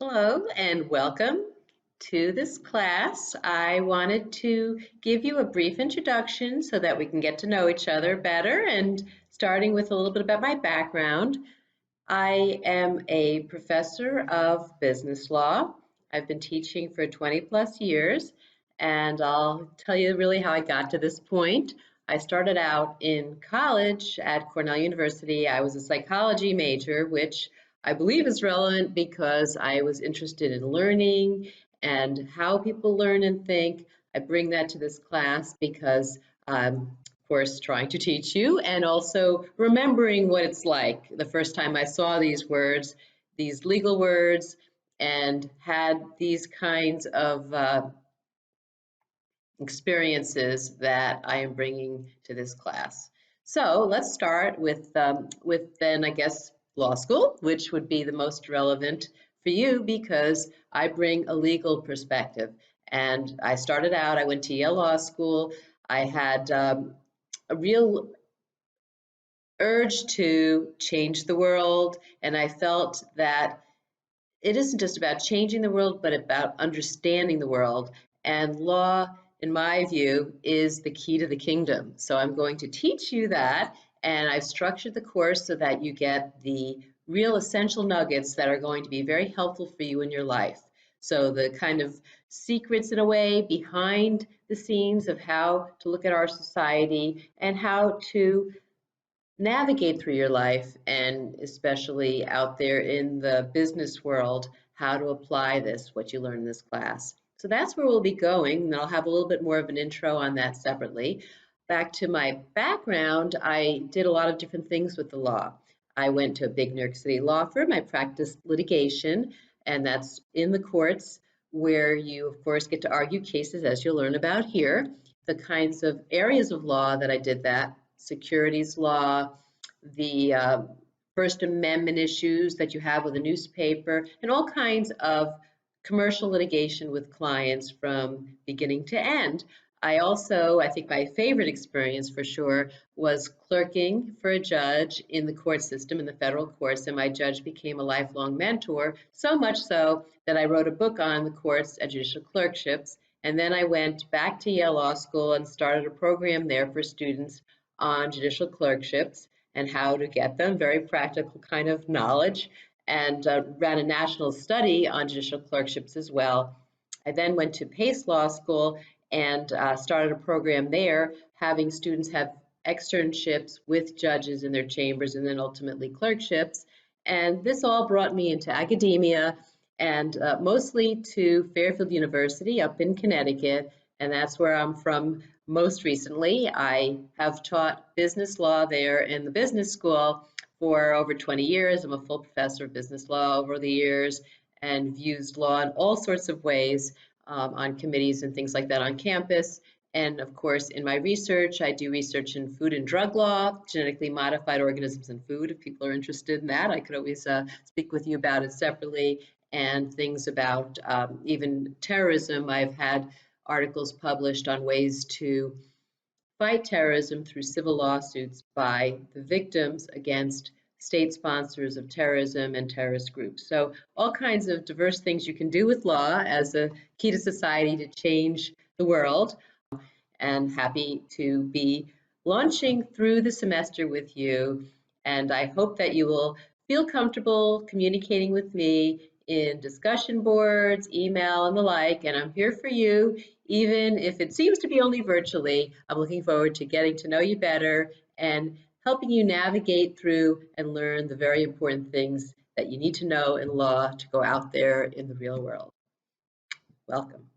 Hello and welcome to this class. I wanted to give you a brief introduction so that we can get to know each other better, and starting with a little bit about my background. I am a professor of business law. I've been teaching for 20 plus years, and I'll tell you really how I got to this point. I started out in college at Cornell University. I was a psychology major, which I believe is relevant because I was interested in learning and how people learn and think. I bring that to this class because of course, trying to teach you and also remembering what it's like the first time I saw these words, these legal words, and had these kinds of experiences that I am bringing to this class. So let's start with then I guess law school, which would be the most relevant for you because I bring a legal perspective. And I started out, I went to Yale Law School. I had a real urge to change the world, and I felt that it isn't just about changing the world, but about understanding the world. And law, in my view, is the key to the kingdom. So I'm going to teach you that, and I've structured the course so that you get the real essential nuggets that are going to be very helpful for you in your life. So the kind of secrets, in a way, behind the scenes of how to look at our society and how to navigate through your life, and especially out there in the business world, how to apply this, what you learn in this class. So that's where we'll be going, and I'll have a little bit more of an intro on that separately. Back to my background, I did a lot of different things with the law. I went to a big New York City law firm. I practiced litigation, and that's in the courts where you, of course, get to argue cases, as you'll learn about here. The kinds of areas of law that I did that: securities law, the First Amendment issues that you have with a newspaper, and all kinds of commercial litigation with clients from beginning to end. I think my favorite experience for sure was clerking for a judge in the court system, in the federal courts, and my judge became a lifelong mentor, so much so that I wrote a book on the courts and judicial clerkships. And then I went back to Yale Law School and started a program there for students on judicial clerkships and how to get them, very practical kind of knowledge, and ran a national study on judicial clerkships as well. I then went to Pace Law School and started a program there, having students have externships with judges in their chambers and then ultimately clerkships. And this all brought me into academia and mostly to Fairfield University up in Connecticut, and that's where I'm from most recently. I have taught business law there in the business school for over 20 years. I'm a full professor of business law over the years and have used law in all sorts of ways on committees and things like that on campus. And of course, in my research, I do research in food and drug law, genetically modified organisms in food. If people are interested in that, I could always speak with you about it separately, and things about even terrorism. I've had articles published on ways to fight terrorism through civil lawsuits by the victims against state sponsors of terrorism and terrorist groups. So all kinds of diverse things you can do with law as a key to society to change the world. And happy to be launching through the semester with you. And I hope that you will feel comfortable communicating with me in discussion boards, email, and the like. And I'm here for you, even if it seems to be only virtually. I'm looking forward to getting to know you better and helping you navigate through and learn the very important things that you need to know in law to go out there in the real world. Welcome.